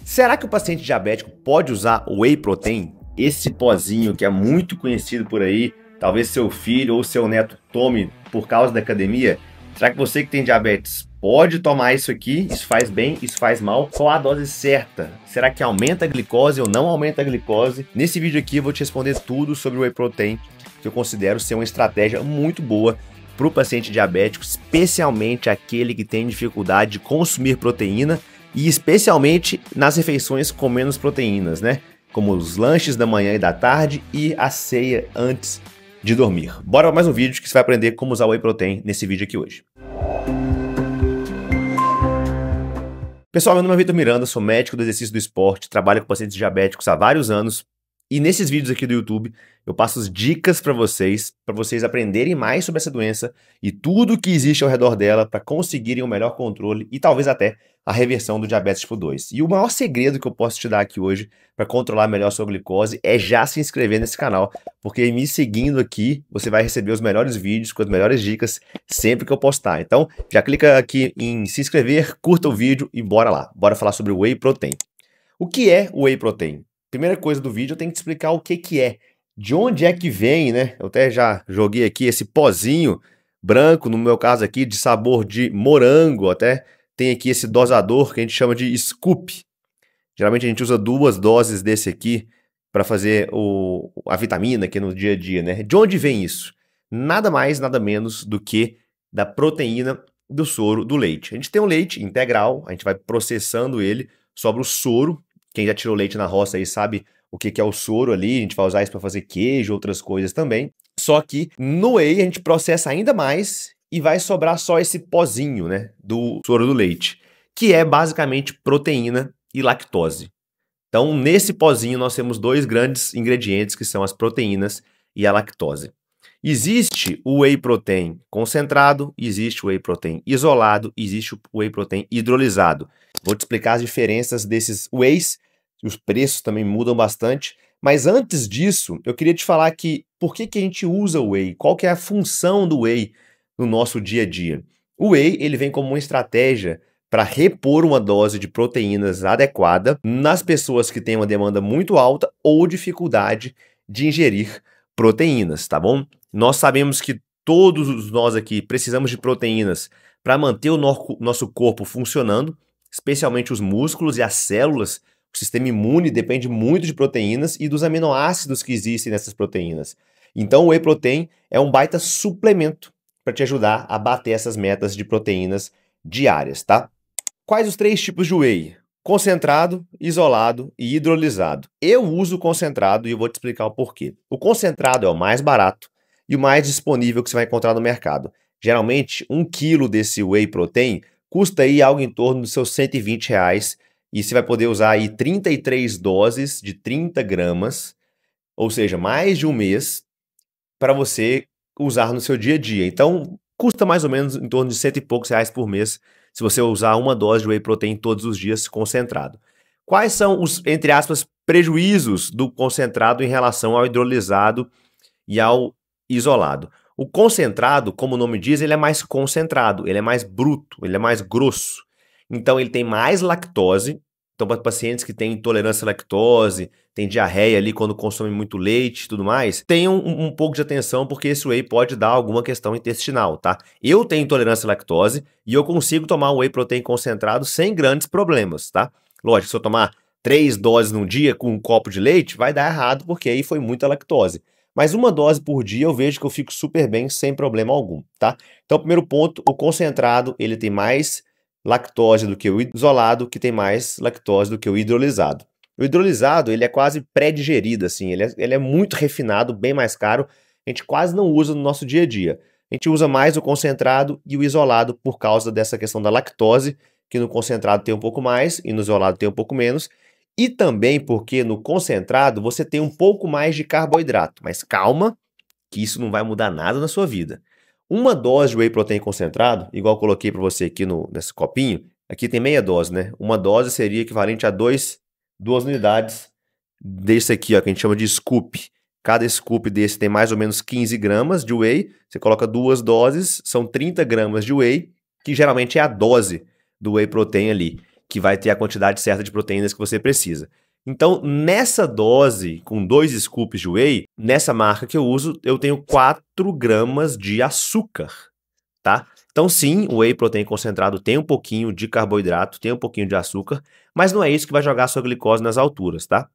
Será que o paciente diabético pode usar whey protein? Esse pozinho que é muito conhecido por aí, talvez seu filho ou seu neto tome por causa da academia? Será que você que tem diabetes pode tomar isso aqui? Isso faz bem? Isso faz mal? Qual a dose certa? Será que aumenta a glicose ou não aumenta a glicose? Nesse vídeo aqui eu vou te responder tudo sobre o whey protein, que eu considero ser uma estratégia muito boa para o paciente diabético, especialmente aquele que tem dificuldade de consumir proteína e especialmente nas refeições com menos proteínas, né? Como os lanches da manhã e da tarde e a ceia antes de dormir. Bora para mais um vídeo que você vai aprender como usar o whey protein nesse vídeo aqui hoje. Pessoal, meu nome é Vitor Miranda, sou médico do exercício do esporte, trabalho com pacientes diabéticos há vários anos e nesses vídeos aqui do YouTube eu passo as dicas para vocês aprenderem mais sobre essa doença e tudo que existe ao redor dela para conseguirem o melhor controle e talvez até a reversão do diabetes tipo 2. E o maior segredo que eu posso te dar aqui hoje para controlar melhor a sua glicose é já se inscrever nesse canal, porque me seguindo aqui você vai receber os melhores vídeos com as melhores dicas sempre que eu postar. Então já clica aqui em se inscrever, curta o vídeo e bora lá. Bora falar sobre o whey protein. O que é o whey protein? Primeira coisa do vídeo eu tenho que te explicar o que é. De onde é que vem, né? Eu até já joguei aqui esse pozinho branco, no meu caso aqui, de sabor de morango. Até tem aqui esse dosador que a gente chama de scoop. Geralmente a gente usa 2 doses desse aqui para fazer a vitamina aqui no dia a dia, né? De onde vem isso? Nada mais, nada menos do que da proteína do soro do leite. A gente tem um leite integral, a gente vai processando ele, sobra o soro. Quem já tirou leite na roça aí sabe o que é o soro ali, a gente vai usar isso para fazer queijo, outras coisas também. Só que no whey a gente processa ainda mais e vai sobrar só esse pozinho, né, do soro do leite, que é basicamente proteína e lactose. Então nesse pozinho nós temos 2 grandes ingredientes que são as proteínas e a lactose. Existe o whey protein concentrado, existe o whey protein isolado, existe o whey protein hidrolisado. Vou te explicar as diferenças desses wheys. Os preços também mudam bastante, mas antes disso, eu queria te falar que por que a gente usa o whey, qual que é a função do whey no nosso dia a dia. O whey ele vem como uma estratégia para repor uma dose de proteínas adequada nas pessoas que têm uma demanda muito alta ou dificuldade de ingerir proteínas, tá bom? Nós sabemos que todos nós aqui precisamos de proteínas para manter o nosso corpo funcionando, especialmente os músculos e as células. O sistema imune depende muito de proteínas e dos aminoácidos que existem nessas proteínas. Então o whey protein é um baita suplemento para te ajudar a bater essas metas de proteínas diárias, tá? Quais os 3 tipos de whey? Concentrado, isolado e hidrolisado. Eu uso o concentrado e eu vou te explicar o porquê. O concentrado é o mais barato e o mais disponível que você vai encontrar no mercado. Geralmente, 1 quilo desse whey protein custa aí algo em torno dos seus R$120. E você vai poder usar aí 33 doses de 30 gramas, ou seja, mais de um mês, para você usar no seu dia a dia. Então, custa mais ou menos em torno de R$100 e poucos por mês, se você usar uma dose de whey protein todos os dias concentrado. Quais são os, entre aspas, prejuízos do concentrado em relação ao hidrolisado e ao isolado? O concentrado, como o nome diz, ele é mais concentrado, ele é mais bruto, ele é mais grosso. Então ele tem mais lactose. Então para pacientes que têm intolerância à lactose, tem diarreia ali quando consomem muito leite e tudo mais, tenham um pouco de atenção porque esse whey pode dar alguma questão intestinal, tá? Eu tenho intolerância à lactose e eu consigo tomar um whey protein concentrado sem grandes problemas, tá? Lógico, se eu tomar 3 doses num dia com um copo de leite, vai dar errado porque aí foi muita lactose. Mas uma dose por dia eu vejo que eu fico super bem sem problema algum, tá? Então primeiro ponto, o concentrado ele tem mais lactose do que o isolado, que tem mais lactose do que o hidrolisado. O hidrolisado, ele é quase pré-digerido, assim, ele é muito refinado, bem mais caro, a gente quase não usa no nosso dia a dia. A gente usa mais o concentrado e o isolado por causa dessa questão da lactose, que no concentrado tem um pouco mais e no isolado tem um pouco menos, e também porque no concentrado você tem um pouco mais de carboidrato, mas calma, que isso não vai mudar nada na sua vida. Uma dose de whey protein concentrado, igual eu coloquei para você aqui nesse copinho, aqui tem meia dose, né? Uma dose seria equivalente a 2 unidades desse aqui, ó, que a gente chama de scoop. Cada scoop desse tem mais ou menos 15 gramas de whey. Você coloca 2 doses, são 30 gramas de whey, que geralmente é a dose do whey protein ali. que vai ter a quantidade certa de proteínas que você precisa. Então, nessa dose, com 2 scoops de whey, nessa marca que eu uso, eu tenho 4 gramas de açúcar, tá? Então, sim, o whey protein concentrado tem um pouquinho de carboidrato, tem um pouquinho de açúcar, mas não é isso que vai jogar a sua glicose nas alturas, tá?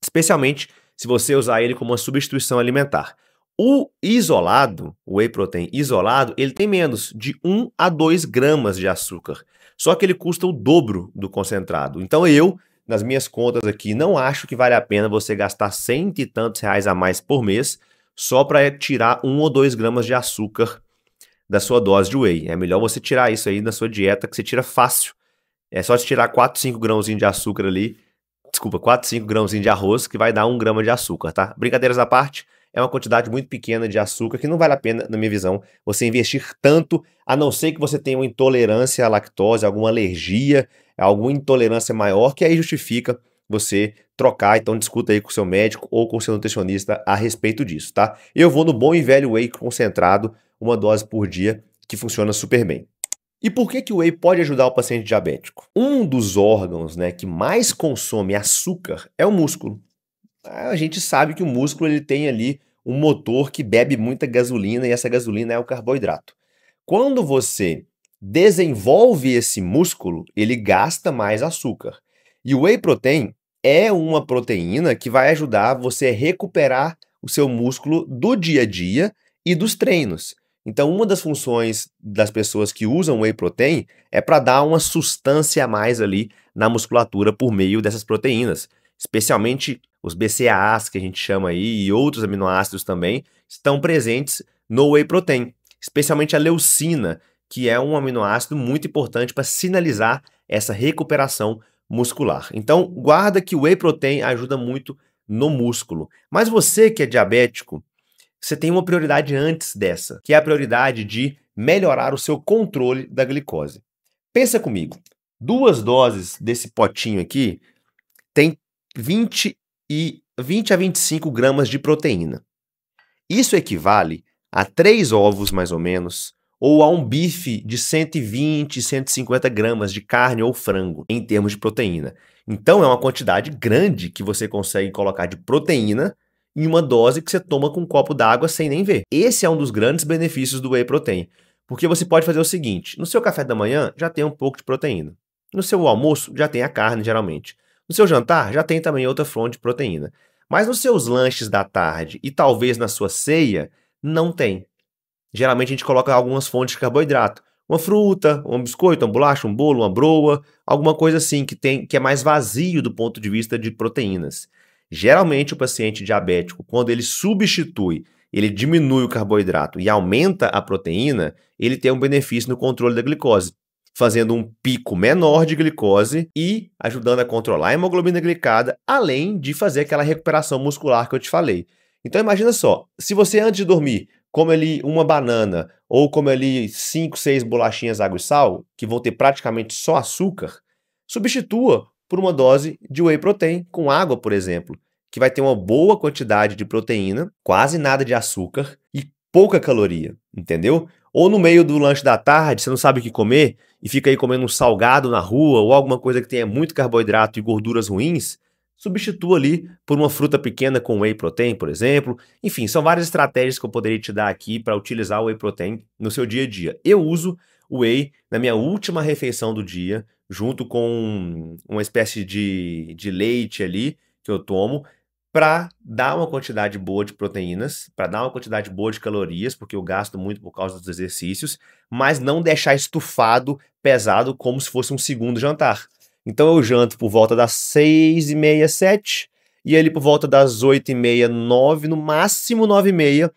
Especialmente se você usar ele como uma substituição alimentar. O isolado, o whey protein isolado, ele tem menos de 1 a 2 gramas de açúcar, só que ele custa o dobro do concentrado. Então nas minhas contas aqui, não acho que vale a pena você gastar cento e tantos reais a mais por mês só para tirar 1 ou 2 gramas de açúcar da sua dose de whey. É melhor você tirar isso aí na sua dieta, que você tira fácil. É só tirar 4, 5 grãozinhos de açúcar ali, desculpa, 4, 5 grãozinhos de arroz, que vai dar 1 grama de açúcar, tá? Brincadeiras à parte, é uma quantidade muito pequena de açúcar que não vale a pena, na minha visão, você investir tanto, a não ser que você tenha uma intolerância à lactose, alguma alergia, alguma intolerância maior, que aí justifica você trocar. Então discuta aí com o seu médico ou com o seu nutricionista a respeito disso, tá? Eu vou no bom e velho whey concentrado, uma dose por dia, que funciona super bem. E por que o whey pode ajudar o paciente diabético? Um dos órgãos, né, que mais consome açúcar é o músculo. A gente sabe que o músculo ele tem ali um motor que bebe muita gasolina e essa gasolina é o carboidrato. Quando você desenvolve esse músculo, ele gasta mais açúcar. E o whey protein é uma proteína que vai ajudar você a recuperar o seu músculo do dia a dia e dos treinos. Então, uma das funções das pessoas que usam whey protein é para dar uma sustância a mais ali na musculatura por meio dessas proteínas. Especialmente os BCAAs, que a gente chama aí, e outros aminoácidos também, estão presentes no whey protein. Especialmente a leucina, que é um aminoácido muito importante para sinalizar essa recuperação muscular. Então, guarda que o whey protein ajuda muito no músculo. Mas você que é diabético, você tem uma prioridade antes dessa, que é a prioridade de melhorar o seu controle da glicose. Pensa comigo, 2 doses desse potinho aqui tem 20 a 25 gramas de proteína. Isso equivale a 3 ovos, mais ou menos, ou a um bife de 120, 150 gramas de carne ou frango, em termos de proteína. Então, é uma quantidade grande que você consegue colocar de proteína em uma dose que você toma com um copo d'água sem nem ver. Esse é um dos grandes benefícios do whey protein, porque você pode fazer o seguinte, no seu café da manhã já tem um pouco de proteína, no seu almoço já tem a carne, geralmente, no seu jantar já tem também outra fonte de proteína, mas nos seus lanches da tarde e talvez na sua ceia, não tem. Geralmente a gente coloca algumas fontes de carboidrato. Uma fruta, um biscoito, uma bolacha, um bolo, uma broa, alguma coisa assim que é mais vazio do ponto de vista de proteínas. Geralmente o paciente diabético, quando ele diminui o carboidrato e aumenta a proteína, ele tem um benefício no controle da glicose, fazendo um pico menor de glicose e ajudando a controlar a hemoglobina glicada, além de fazer aquela recuperação muscular que eu te falei. Então imagina só, se você antes de dormir come ali uma banana ou come ali 5, 6 bolachinhas água e sal, que vão ter praticamente só açúcar, substitua por uma dose de whey protein com água, por exemplo, que vai ter uma boa quantidade de proteína, quase nada de açúcar e pouca caloria, entendeu? Ou no meio do lanche da tarde, você não sabe o que comer e fica aí comendo um salgado na rua ou alguma coisa que tenha muito carboidrato e gorduras ruins, substitua ali por uma fruta pequena com whey protein, por exemplo. Enfim, são várias estratégias que eu poderia te dar aqui para utilizar o whey protein no seu dia a dia. Eu uso o whey na minha última refeição do dia, junto com uma espécie de leite ali que eu tomo, para dar uma quantidade boa de proteínas, para dar uma quantidade boa de calorias, porque eu gasto muito por causa dos exercícios, mas não deixar estufado, pesado, como se fosse um segundo jantar. Então eu janto por volta das 6h30, 7h, e ali por volta das 8h30, 9h, no máximo 9h30,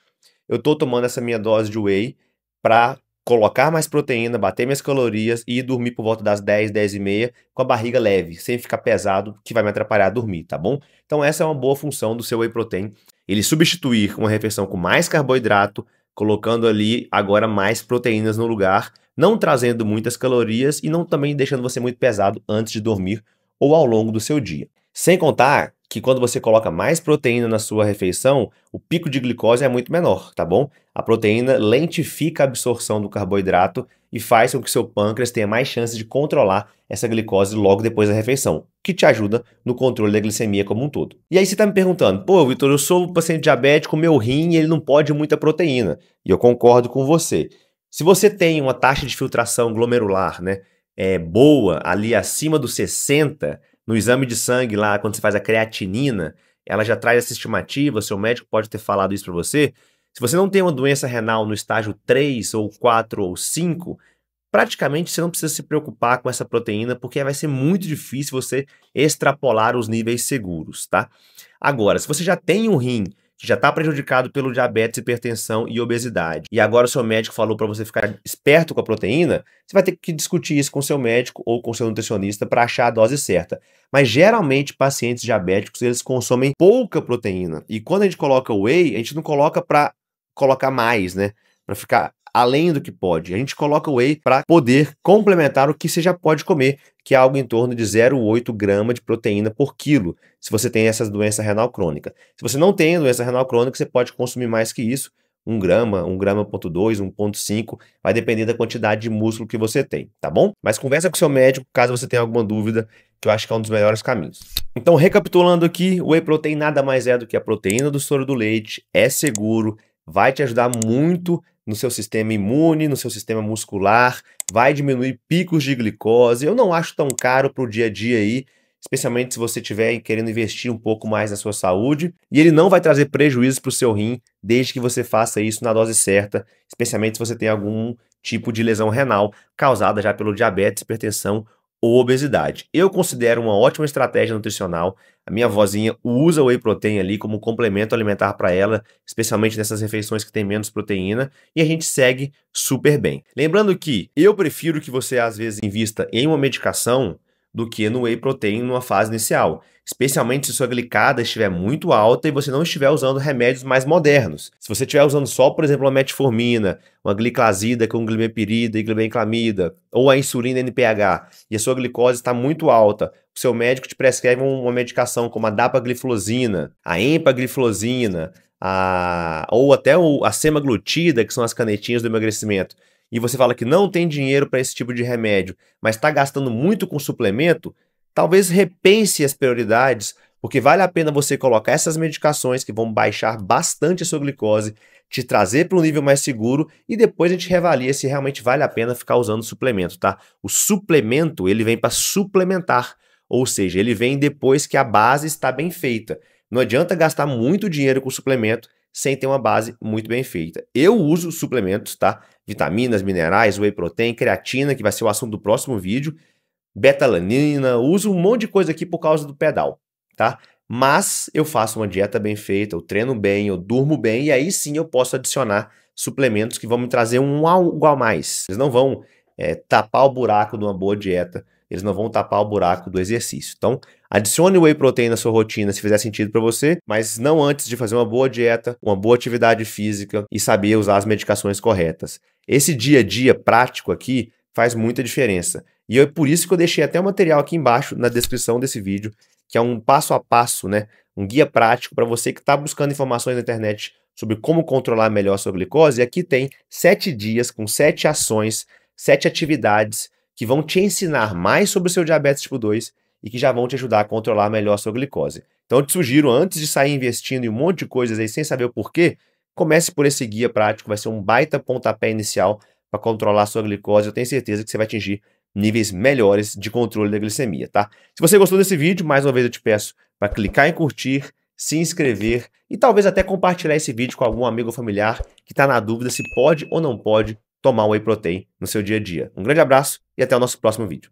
eu tô tomando essa minha dose de whey para colocar mais proteína, bater minhas calorias e dormir por volta das 10, 10h30 com a barriga leve, sem ficar pesado, que vai me atrapalhar a dormir, tá bom? Então essa é uma boa função do seu whey protein, ele substituir uma refeição com mais carboidrato, colocando ali agora mais proteínas no lugar, não trazendo muitas calorias e não também deixando você muito pesado antes de dormir ou ao longo do seu dia. Sem contar que quando você coloca mais proteína na sua refeição, o pico de glicose é muito menor, tá bom? A proteína lentifica a absorção do carboidrato e faz com que seu pâncreas tenha mais chances de controlar essa glicose logo depois da refeição, que te ajuda no controle da glicemia como um todo. E aí você tá me perguntando, pô, Vitor, eu sou um paciente diabético, meu rim, ele não pode muita proteína. E eu concordo com você. Se você tem uma taxa de filtração glomerular, né, boa, ali acima dos 60, no exame de sangue lá, quando você faz a creatinina, ela já traz essa estimativa, seu médico pode ter falado isso para você. Se você não tem uma doença renal no estágio 3 ou 4 ou 5, praticamente você não precisa se preocupar com essa proteína, porque vai ser muito difícil você extrapolar os níveis seguros, tá? Agora, se você já tem um rim que já está prejudicado pelo diabetes, hipertensão e obesidade, e agora o seu médico falou para você ficar esperto com a proteína, você vai ter que discutir isso com seu médico ou com seu nutricionista para achar a dose certa. Mas geralmente pacientes diabéticos, eles consomem pouca proteína. E quando a gente coloca whey, a gente não coloca para colocar mais, né? Para ficar além do que pode. A gente coloca o whey para poder complementar o que você já pode comer, que é algo em torno de 0,8 grama de proteína por quilo, se você tem essa doença renal crônica. Se você não tem doença renal crônica, você pode consumir mais que isso, 1 grama, 1,2 grama, 1,5, vai depender da quantidade de músculo que você tem, tá bom? Mas conversa com seu médico caso você tenha alguma dúvida, que eu acho que é um dos melhores caminhos. Então, recapitulando aqui, o whey protein nada mais é do que a proteína do soro do leite, é seguro, vai te ajudar muito no seu sistema imune, no seu sistema muscular, vai diminuir picos de glicose. Eu não acho tão caro para o dia a dia aí, especialmente se você estiver querendo investir um pouco mais na sua saúde. E ele não vai trazer prejuízos para o seu rim, desde que você faça isso na dose certa, especialmente se você tem algum tipo de lesão renal causada já pelo diabetes, hipertensão ou obesidade. Eu considero uma ótima estratégia nutricional. A minha vozinha usa o whey protein ali como complemento alimentar para ela, especialmente nessas refeições que tem menos proteína, e a gente segue super bem. Lembrando que eu prefiro que você às vezes invista em uma medicação do que no whey protein numa fase inicial, especialmente se sua glicada estiver muito alta e você não estiver usando remédios mais modernos. Se você estiver usando só, por exemplo, uma metformina, uma gliclazida com glimepirida e glibenclamida, ou a insulina NPH, e a sua glicose está muito alta, o seu médico te prescreve uma medicação como a dapagliflozina, a empagliflozina, ou até a semaglutida, que são as canetinhas do emagrecimento, e você fala que não tem dinheiro para esse tipo de remédio, mas está gastando muito com suplemento, talvez repense as prioridades, porque vale a pena você colocar essas medicações que vão baixar bastante a sua glicose, te trazer para um nível mais seguro e depois a gente reavalia se realmente vale a pena ficar usando suplemento, tá? O suplemento, ele vem para suplementar, ou seja, ele vem depois que a base está bem feita. Não adianta gastar muito dinheiro com suplemento sem ter uma base muito bem feita. Eu uso suplementos, tá? Vitaminas, minerais, whey protein, creatina, que vai ser o assunto do próximo vídeo, betalanina, uso um monte de coisa aqui por causa do pedal, tá? Mas eu faço uma dieta bem feita, eu treino bem, eu durmo bem, e aí sim eu posso adicionar suplementos que vão me trazer algo a mais. Eles não vão tapar o buraco de uma boa dieta, eles não vão tapar o buraco do exercício. Então, adicione o whey protein na sua rotina se fizer sentido para você, mas não antes de fazer uma boa dieta, uma boa atividade física e saber usar as medicações corretas. Esse dia a dia prático aqui faz muita diferença. E é por isso que eu deixei até o material aqui embaixo na descrição desse vídeo, que é um passo a passo, né? Um guia prático para você que está buscando informações na internet sobre como controlar melhor a sua glicose. E aqui tem 7 dias com 7 ações, 7 atividades que vão te ensinar mais sobre o seu diabetes tipo 2 e que já vão te ajudar a controlar melhor a sua glicose. Então eu te sugiro, antes de sair investindo em um monte de coisas aí sem saber o porquê, comece por esse guia prático, vai ser um baita pontapé inicial para controlar a sua glicose. Eu tenho certeza que você vai atingir níveis melhores de controle da glicemia, tá? Se você gostou desse vídeo, mais uma vez eu te peço para clicar em curtir, se inscrever e talvez até compartilhar esse vídeo com algum amigo ou familiar que está na dúvida se pode ou não pode tomar whey protein no seu dia a dia. Um grande abraço e até o nosso próximo vídeo.